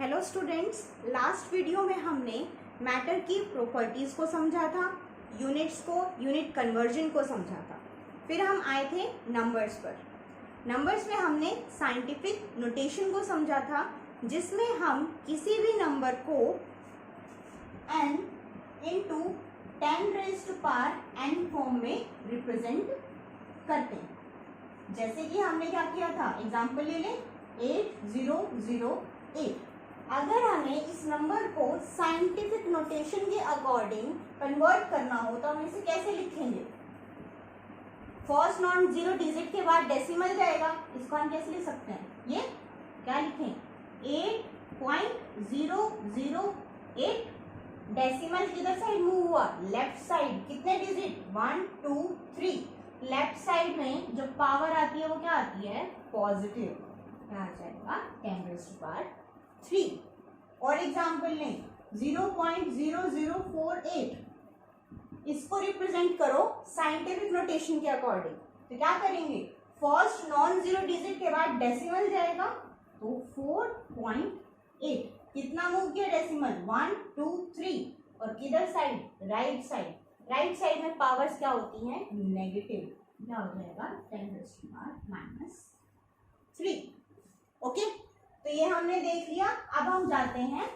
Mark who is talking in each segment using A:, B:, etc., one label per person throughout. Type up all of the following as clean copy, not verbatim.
A: Hello students, last video में हमने matter की प्रॉपर्टीज़ को समझा था, यूनिट्स को, यूनिट कन्वर्जन को समझा था। फिर हम आए थे नंबर्स पर। नंबर्स में हमने साइंटिफिक नोटेशन को समझा था, जिसमें हम किसी भी नंबर को n इंटू 10⁻n फॉर्म में रिप्रेजेंट करते हैं। जैसे कि हमने क्या किया था, एग्जाम्पल ले लें 8008। अगर हमें इस नंबर को साइंटिफिक नोटेशन के अकॉर्डिंग कन्वर्ट करना हो तो हम इसे कैसे लिखेंगे? फर्स्ट नॉन जीरो डिजिट के बाद डेसिमल जाएगा, इसको हम कैसे लिख सकते हैं? ये क्या लिखें? 8.008। डेसिमल किधर साइड मूव हुआ? Left side. कितने डिजिट? 1 2 3। लेफ्ट साइड में जो पावर आती है वो क्या आती है? पॉजिटिव। क्या आ जाएगा? 10⁻3। और एग्जाम्पल लें 0.0048। इसको रिप्रेजेंट करो साइंटिफिक नोटेशन के अकॉर्डिंग, तो क्या करेंगे? फर्स्ट नॉन जीरो डिजिट के बाद डेसिमल जाएगा, तो 4.8। कितना मूव किया डेसिमल? 1 2 3। और किधर side? Right side. Right side में पावर्स क्या होती हैं? नेगेटिव। क्या हो जाएगा? 10⁻³ ओके। तो ये हमने देख लिया। अब हम जाते हैं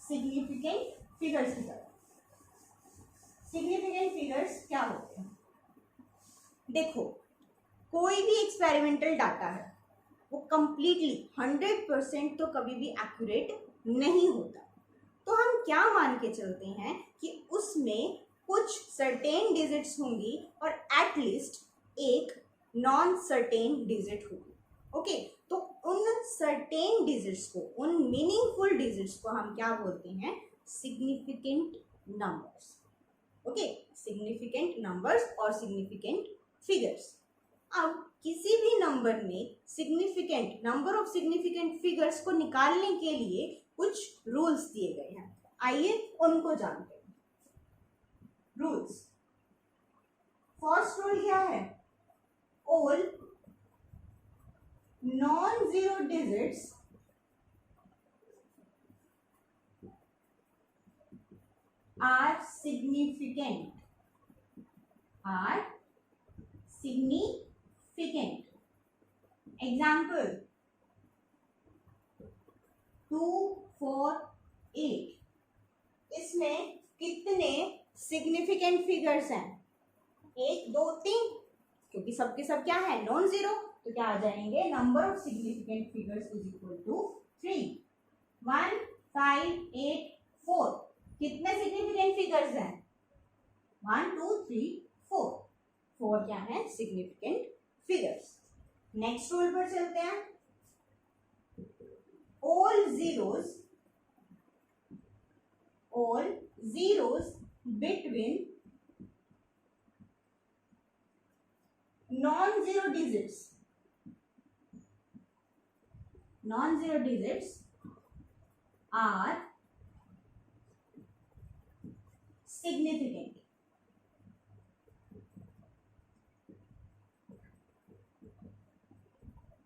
A: सिग्निफिकेंट फिगर्स की तरफ। सिग्निफिकेंट फिगर्स क्या होते हैं? देखो, कोई भी एक्सपेरिमेंटल डाटा है वो कंप्लीटली 100% तो कभी भी एक्यूरेट नहीं होता। तो हम क्या मान के चलते हैं कि उसमें कुछ सर्टेन डिजिट्स होंगी और एटलीस्ट एक नॉन सर्टेन डिजिट होगी। ओके, तो उन सर्टेन डिजिट्स को, उन मीनिंगफुल डिजिट्स को हम क्या बोलते हैं? Significant numbers. Okay, significant numbers और सिग्निफिकेंट फिगर्स। अब किसी भी नंबर में significant number of significant figures को निकालने के लिए कुछ रूल्स दिए गए हैं। आइए उनको जानते हैं। रूल्स। फर्स्ट रूल क्या है? All non-zero digits are significant. Example 248। इसमें कितने सिग्निफिकेंट फिगर्स हैं? 1 2 3, क्योंकि सबके सब क्या है? Non zero. तो क्या आ जाएंगे? Number of significant figures is equal to 3। 1 5 8 4। कितने सिग्निफिकेंट फिगर्स हैं? 1 2 3 4। 4 क्या है? Significant figures. नेक्स्ट रूल पर चलते हैं। All zeros between non-zero digits are significant.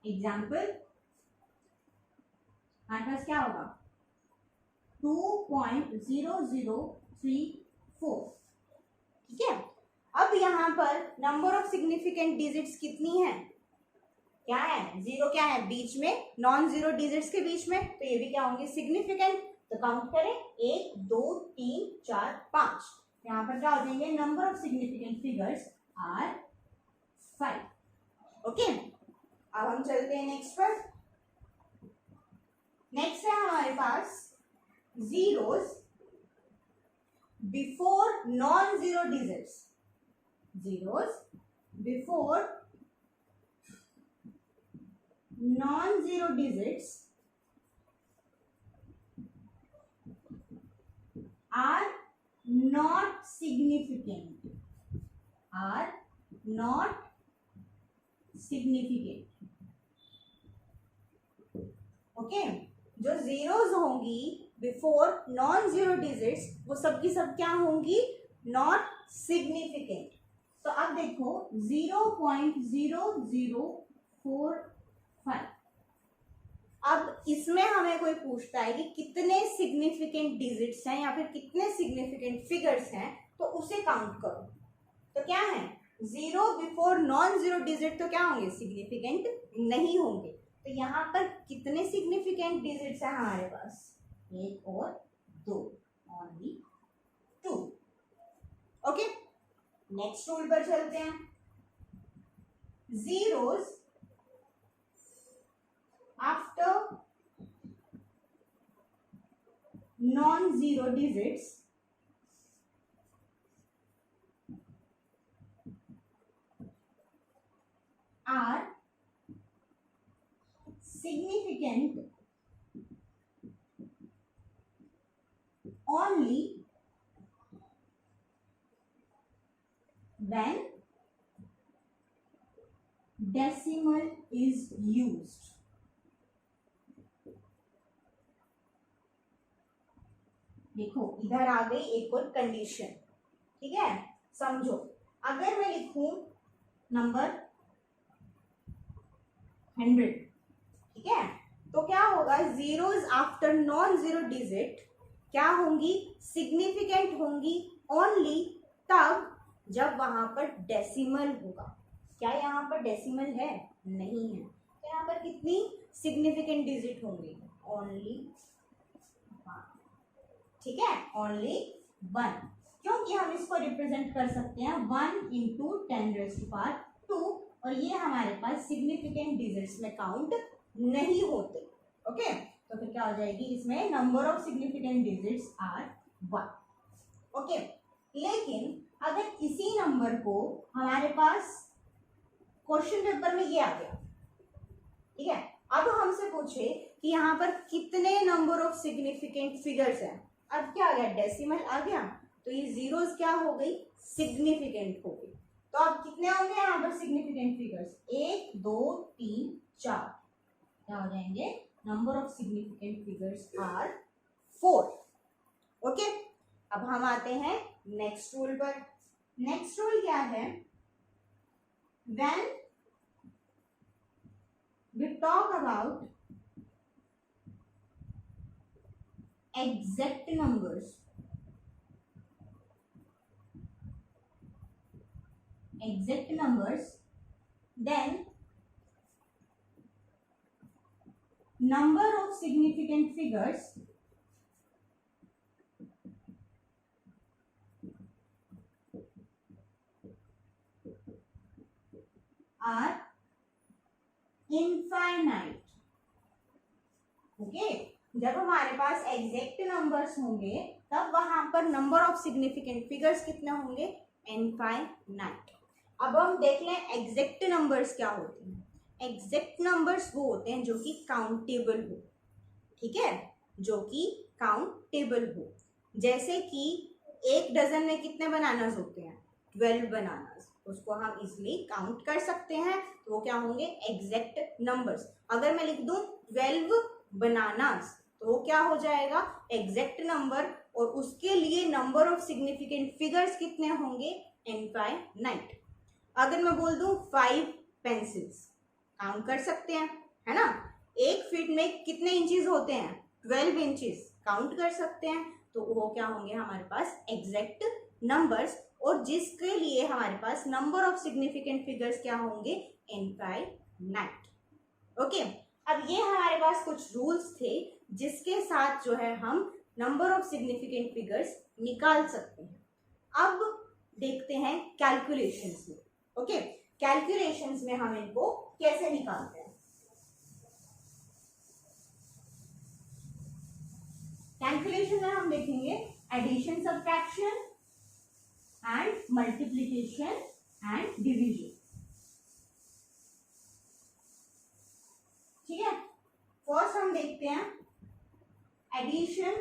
A: Example हमारे पास क्या होगा? 2.0034। ठीक है। अब यहाँ पर नंबर ऑफ सिग्निफिकेंट डिजिट्स कितनी है? क्या है? जीरो। क्या है? बीच में, नॉन जीरो डिजिट्स के बीच में, तो ये भी क्या होंगे? सिग्निफिकेंट। तो काउंट करें 1 2 3 4 5। यहाँ पर क्या हो जाएंगे? Number of significant figures are 5। Okay, अब हम चलते हैं नेक्स्ट पर। नेक्स्ट है हमारे पास zeros before non zero digits. zeros before non-zero digits are not significant. Okay, जो जीरोस होंगी बिफोर नॉन जीरो डिजिट्स वो सबकी सब क्या होंगी? Not significant. तो अब देखो 0.0045। अब इसमें हमें कोई पूछता है कि कितने सिग्निफिकेंट डिजिट्स हैं या फिर कितने सिग्निफिकेंट फिगर्स हैं, तो उसे काउंट करो। तो क्या है, zero before non zero digit तो क्या होंगे, सिग्निफिकेंट नहीं होंगे। तो यहाँ पर कितने सिग्निफिकेंट डिजिट्स हैं हमारे पास, एक और दो, only two. Okay, next rule पर चलते हैं। zeros after non-zero digits are significant only when decimal is used। देखो इधर आ गई एक और कंडीशन, ठीक है, समझो। अगर मैं लिखूं नंबर 100, ठीक है, तो क्या होगा, zeros after non zero digit क्या होंगी, सिग्निफिकेंट होंगी ओनली तब जब वहां पर डेसिमल होगा। क्या यहाँ पर डेसिमल है, नहीं है। तो यहाँ पर कितनी सिग्निफिकेंट डिजिट होंगी, ओनली, ठीक है, ओनली 1, क्योंकि हम इसको रिप्रेजेंट कर सकते हैं 1 इंटू 10⁻², और ये हमारे पास सिग्निफिकेंट डिजिट्स में काउंट नहीं होते। ओके, तो फिर क्या हो जाएगी, इसमें number of significant digits are 1। Okay, लेकिन अगर इसी नंबर को हमारे पास क्वेश्चन पेपर में ये आ गया, ठीक है, अब हमसे पूछे कि यहाँ पर कितने नंबर ऑफ सिग्निफिकेंट फिगर्स हैं, अब क्या आ गया, डेसिमल आ गया, तो ये जीरोस क्या हो गई, सिग्निफिकेंट हो गई। तो अब कितने होंगे यहाँ पर सिग्निफिकेंट फिगर्स, 1 2 3 4, क्या हो जाएंगे, number of significant figures are 4। Okay, अब हम आते हैं नेक्स्ट रूल पर। नेक्स्ट रूल क्या है, when we talk about exact numbers, then number of significant figures are infinite. Okay, जब हमारे पास एग्जैक्ट नंबर्स होंगे तब वहां पर नंबर ऑफ सिग्निफिकेंट फिगर्स कितने होंगे, इनफाइनाइट। अब हम देख लें एग्जैक्ट नंबर्स क्या होते हैं। एग्जैक्ट नंबर्स वो होते हैं जो कि काउंटेबल हो, ठीक है, जो कि काउंटेबल हो। जैसे कि एक डजन में कितने बनानास होते हैं, 12 बनानास, उसको हम इजिली काउंट कर सकते हैं, तो वो क्या होंगे, एग्जैक्ट नंबर्स। अगर मैं लिख दूं 12 बनानास तो वो क्या हो जाएगा, एग्जैक्ट नंबर, और उसके लिए नंबर ऑफ सिग्निफिकेंट फिगर्स कितने होंगे, इनफाइनाइट। अगर मैं बोल दूं 5 पेंसिल्स, काउंट कर सकते हैं, है ना, 1 फीट में कितने इंचेस होते हैं, 12 इंचेस, काउंट कर सकते हैं, तो वो क्या होंगे हमारे पास एग्जैक्ट नंबर्स, और जिसके लिए हमारे पास नंबर ऑफ सिग्निफिकेंट फिगर्स क्या होंगे, इनफाइनाइट। ओके, अब ये हमारे पास कुछ रूल्स थे जिसके साथ जो है हम नंबर ऑफ सिग्निफिकेंट फिगर्स निकाल सकते हैं। अब देखते हैं कैलकुलेशंस में। ओके, कैलकुलेशंस में हम इनको कैसे निकालते हैं। कैलकुलेशन में हम देखेंगे addition, subtraction and multiplication and division, ठीक है। फर्स्ट हम देखते हैं एडिशन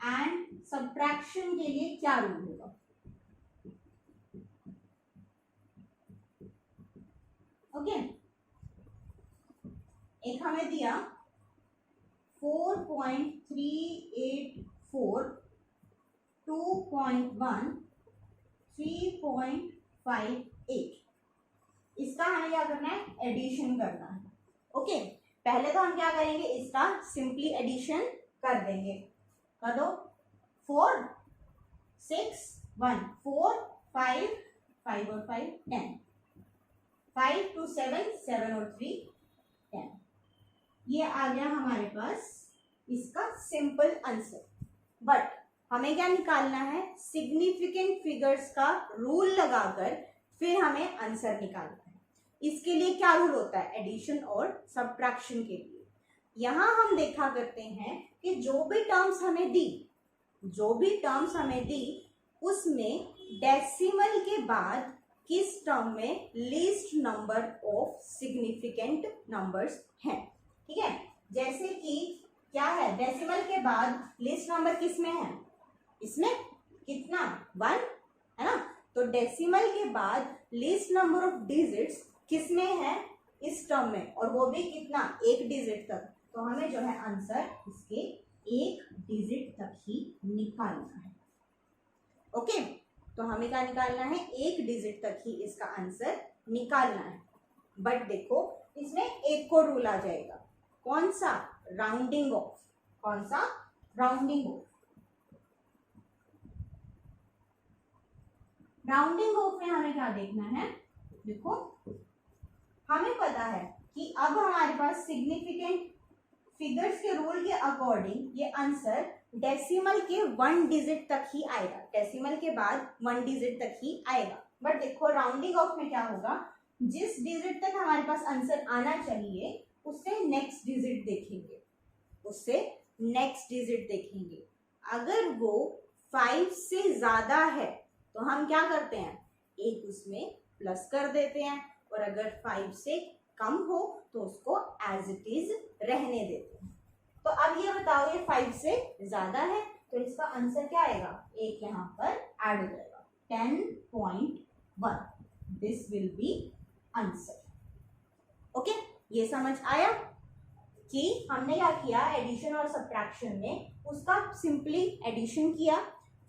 A: एंड सब्ट्रैक्शन के लिए क्या रूल होगा। ओके, एक हमें दिया 4.384, 2.1, 3.58, इसका हमें क्या करना है, एडिशन करना है। ओके, पहले तो हम क्या करेंगे, इसका सिंपली एडिशन कर देंगे। कर दो, 4 6 1 4 5 5 और 5 10, 5 2 7 7 और 3 10। ये आ गया हमारे पास इसका सिंपल आंसर। बट हमें क्या निकालना है, सिग्निफिकेंट फिगर्स का रूल लगाकर फिर हमें आंसर निकालना है। इसके लिए क्या रूल होता है, एडिशन और सब्ट्रैक्शन के लिए। यहां हम देखा करते हैं कि जो भी टर्म्स हमें दी उसमें डेसिमल के बाद किस टर्म में least number of significant numbers हैं। ठीक है, जैसे कि क्या है, डेसिमल के बाद लीस्ट नंबर किस में है, इसमें कितना 1 है ना, तो डेसिमल के बाद लीस्ट नंबर ऑफ डिजिट्स किस में है, इस टर्म में, और वो भी कितना, 1 डिजिट तक। तो हमें जो है आंसर इसके 1 डिजिट तक ही निकालना है। ओके, तो हमें क्या निकालना है, 1 डिजिट तक ही इसका आंसर निकालना है। बट देखो इसमें एक को रूल आ जाएगा, कौन सा, राउंडिंग ऑफ। कौन सा, राउंडिंग ऑफ। राउंडिंग ऑफ में हमें क्या देखना है, देखो हमें पता है कि अब हमारे पास सिग्निफिकेंट फिगर्स के रूल के अकॉर्डिंग ये आंसर डेसिमल के 1 डिजिट तक ही आएगा, डेसिमल के बाद 1 डिजिट तक ही आएगा। बट देखो राउंडिंग ऑफ में क्या होगा, जिस डिजिट तक हमारे पास आंसर आना चाहिए उससे नेक्स्ट डिजिट देखेंगे, अगर वो 5 से ज्यादा है तो हम क्या करते हैं, एक उसमें प्लस कर देते हैं, और अगर 5 से कम हो तो उसको एज इट इज रहने देते हैं। तो अब ये बताओ, ये 5 से ज्यादा है तो इसका आंसर क्या आएगा, एक यहाँ पर ऐड हो जाएगा, 10.1, this will be answer. Okay, ये समझ आया कि हमने क्या किया, एडिशन और सब्ट्रैक्शन में उसका सिंपली एडिशन किया,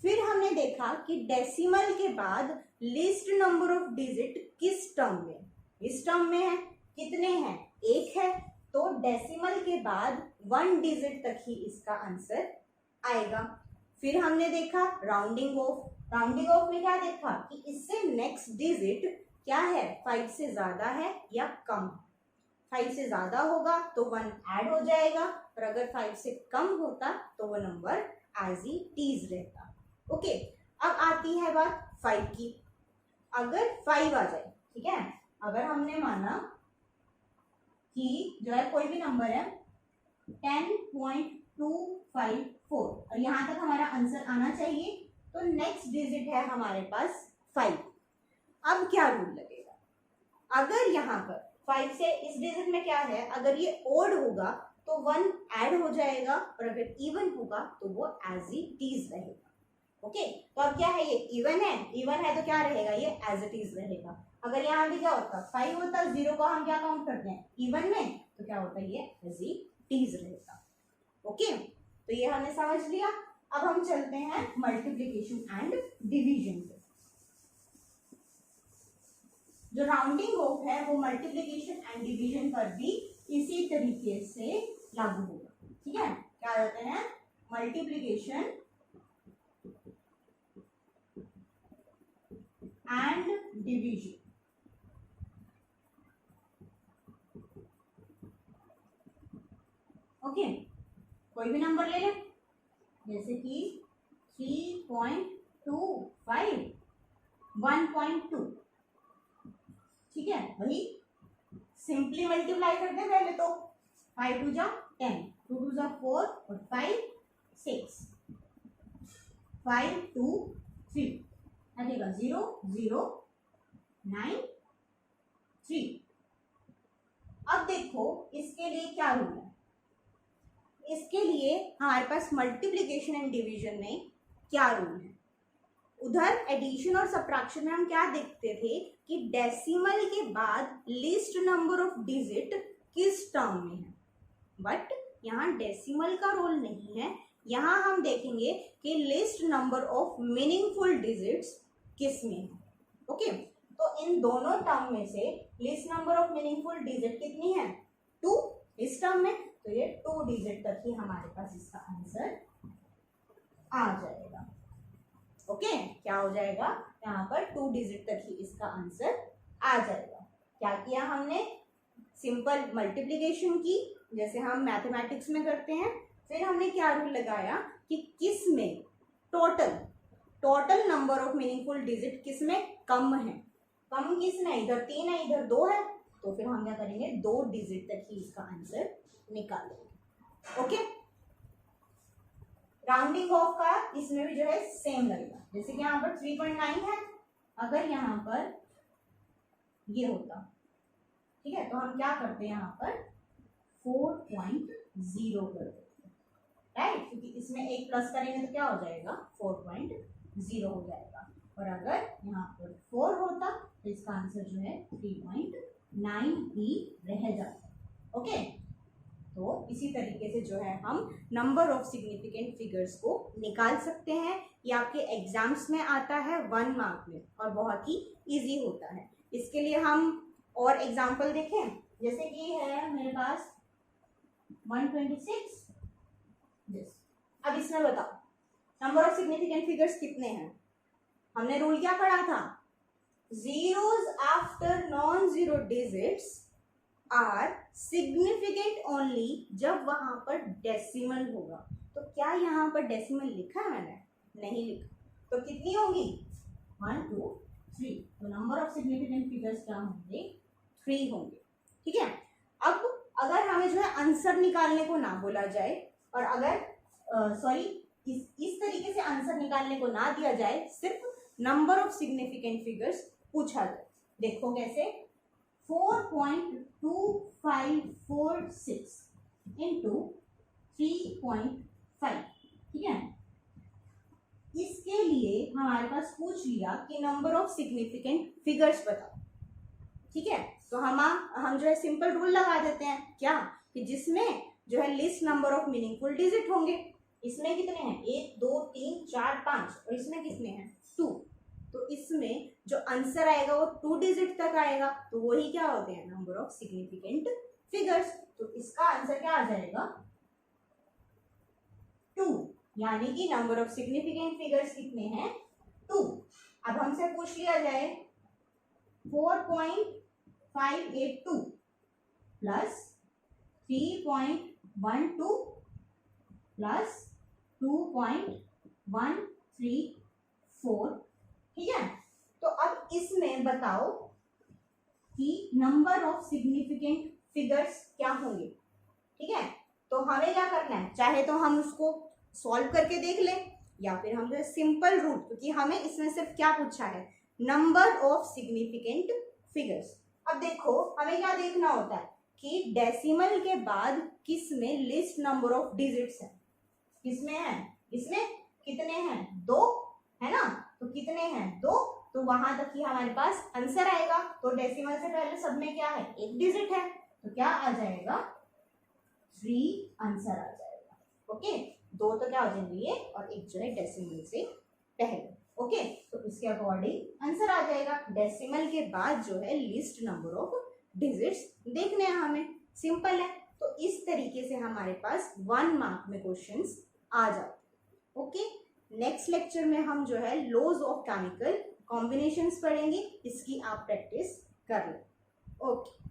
A: फिर हमने देखा कि डेसिमल के बाद लीस्ट नंबर ऑफ डिजिट किस टर्म में, इस टर्म में है, कितने हैं, 1 है, तो डेसिमल के बाद 1 डिजिट तक ही इसका आंसर आएगा। फिर हमने देखा राउंडिंग ऑफ, राउंडिंग ऑफ में क्या देखा कि इससे नेक्स्ट डिजिट क्या है, 5 से ज्यादा है या कम। 5 से ज्यादा होगा तो 1 ऐड हो जाएगा, और अगर 5 से कम होता तो वो नंबर एज इट इज रहता। ओके, अब आती है बात 5 की। अगर 5 आ जाए, ठीक है, अगर हमने माना कि जो है कोई भी नंबर है 10.254 और यहां तक हमारा आंसर आना चाहिए, तो नेक्स्ट डिजिट है हमारे पास 5। अब क्या रूल लगेगा, अगर यहाँ पर 5 से इस डिजिट में क्या है, अगर ये ओड होगा तो 1 ऐड हो जाएगा, और अगर इवन होगा तो वो एज इट इज रहेगा। ओके, तो अब क्या है, ये इवन है तो क्या रहेगा, ये एज इट इज रहेगा। अगर यहाँ भी क्या होता, 5 होता, 0 को हम क्या काउंट करते हैं इवन में, तो क्या होता है, ये एज इट इज रहेगा। ओके, तो ये हमने समझ लिया। अब हम चलते हैं मल्टीप्लिकेशन एंड डिवीजन पे। जो राउंडिंग ऑफ है वो मल्टीप्लिकेशन एंड डिवीजन पर भी इसी तरीके से लागू होगा। ठीक है, क्या कहते हैं, मल्टीप्लिकेशन एंड डिवीजन। ओके, कोई भी नंबर ले लें, जैसे कि 3.25 1.2, ठीक है, वही सिंपली मल्टीप्लाई करते हैं पहले तो, 5 2 जा 10, 2 2 जा 4 और 5 6, 5 2 3 लगेगा 0 0 9 3। अब देखो इसके लिए क्या रूल है, इसके लिए हमारे पास मल्टीप्लिकेशन एंड डिवीजन में क्या रूल है। उधर एडिशन और सब्ट्रैक्शन में हम क्या देखते थे कि डेसिमल के बाद लीस्ट नंबर ऑफ डिजिट किस टर्म में है, बट यहाँ डेसिमल का रोल नहीं है, यहाँ हम देखेंगे कि least number of meaningful digits किस में है। ओके, तो इन दोनों टर्म में से least number of meaningful digit कितनी है, 2 इस टर्म में, तो ये 2 डिजिट तक ही हमारे पास इसका आंसर आ जाएगा। ओके, क्या हो जाएगा यहाँ पर 2 डिजिट तक ही इसका आंसर आ जाएगा। क्या किया हमने, सिंपल मल्टीप्लिकेशन की जैसे हम मैथमेटिक्स में करते हैं। फिर हमने क्या रूल लगाया कि किस में total number of meaningful digit किस में कम है, कम किस में, इधर 3 है इधर 2 है, तो फिर हम क्या करेंगे 2 डिजिट तक ही इसका आंसर निकालेंगे। ओके, राउंडिंग ऑफ का इसमें भी जो है सेम लगेगा, जैसे कि यहाँ पर 3.9 है, अगर यहाँ पर ये होता, ठीक है, तो हम क्या करते हैं यहाँ पर 4.0 कर देते हैं, राइट, क्योंकि इसमें एक प्लस करेंगे तो क्या हो जाएगा 4.0 हो जाएगा। और अगर यहाँ पर 4 होता तो इसका आंसर जो है 3.9 ही रह जाता। ओके, तो इसी तरीके से जो है हम नंबर ऑफ सिग्निफिकेंट फिगर्स को निकाल सकते हैं। ये आपके एग्जाम्स में आता है 1 मार्क में और बहुत ही इजी होता है। इसके लिए हम और एग्जाम्पल देखें, जैसे कि है मेरे पास 126। अब इसमें बताओ नंबर ऑफ सिग्निफिकेंट फिगर्स कितने हैं। हमने रूल क्या पढ़ा था, zeros after non zero digits are significant only जब वहां पर डेसिमल होगा। तो क्या यहाँ पर डेसिमल लिखा है मैंने, नहीं लिखा, तो कितनी होगी 1 2 3, तो नंबर ऑफ सिग्निफिकेंट फिगर्स क्या होंगे 3 होंगे। ठीक है, अब अगर हमें जो है आंसर निकालने को ना बोला जाए और अगर इस तरीके से आंसर निकालने को ना दिया जाए, सिर्फ नंबर ऑफ सिग्निफिकेंट फिगर्स पूछा जाए, देखो कैसे 4.2546 इंटू 3.5, ठीक है, इसके लिए हमारे पास पूछ लिया कि नंबर ऑफ सिग्निफिकेंट फिगर्स बताओ। ठीक है, तो हम जो है सिंपल रूल लगा देते हैं, क्या कि जिसमें जो है list number of meaningful digit होंगे। इसमें कितने हैं 1 2 3 4 5 और इसमें कितने हैं 2, तो इसमें जो आंसर आएगा वो 2 डिजिट तक आएगा, तो वही क्या होते हैं नंबर ऑफ सिग्निफिकेंट फिगर्स। तो इसका आंसर क्या आ जाएगा 2, यानी कि नंबर ऑफ सिग्निफिकेंट फिगर्स कितने हैं 2। अब हमसे पूछ लिया जाए 4.582 प्लस 3.12 प्लस 2.134, ठीक है, तो अब इसमें बताओ कि नंबर ऑफ सिग्निफिकेंट फिगर्स क्या होंगे। ठीक है, तो हमें क्या करना है, चाहे तो हम उसको सॉल्व करके देख लें या फिर हम जो है सिंपल रूट, क्योंकि हमें इसमें सिर्फ क्या पूछा है नंबर ऑफ सिग्निफिकेंट फिगर्स। अब देखो हमें क्या देखना होता है कि डेसिमल के बाद किस में लिस्ट नंबर ऑफ डिजिट्स है, किसमें है, इसमें कितने हैं 2 है ना, तो कितने हैं 2, तो वहां तक ही हमारे पास आंसर आएगा। तो डेसिमल से पहले सब में क्या है 1 डिजिट है, तो क्या आ जाएगा 3 आंसर आ जाएगा। ओके, 2 तो क्या हो जाएंगे ये और 1 जो है डेसिमल से पहले। ओके, तो इसके अकॉर्डिंग आंसर आ जाएगा। डेसिमल के बाद जो है लिस्ट नंबर ऑफ डिजिट्स देखने हैं हमें, सिंपल है। तो इस तरीके से हमारे पास 1 मार्क में क्वेश्चंस आ जाते हैं। ओके, नेक्स्ट लेक्चर में हम जो है लॉज ऑफ केमिकल कॉम्बिनेशंस पढ़ेंगे, इसकी आप प्रैक्टिस कर लें। ओके।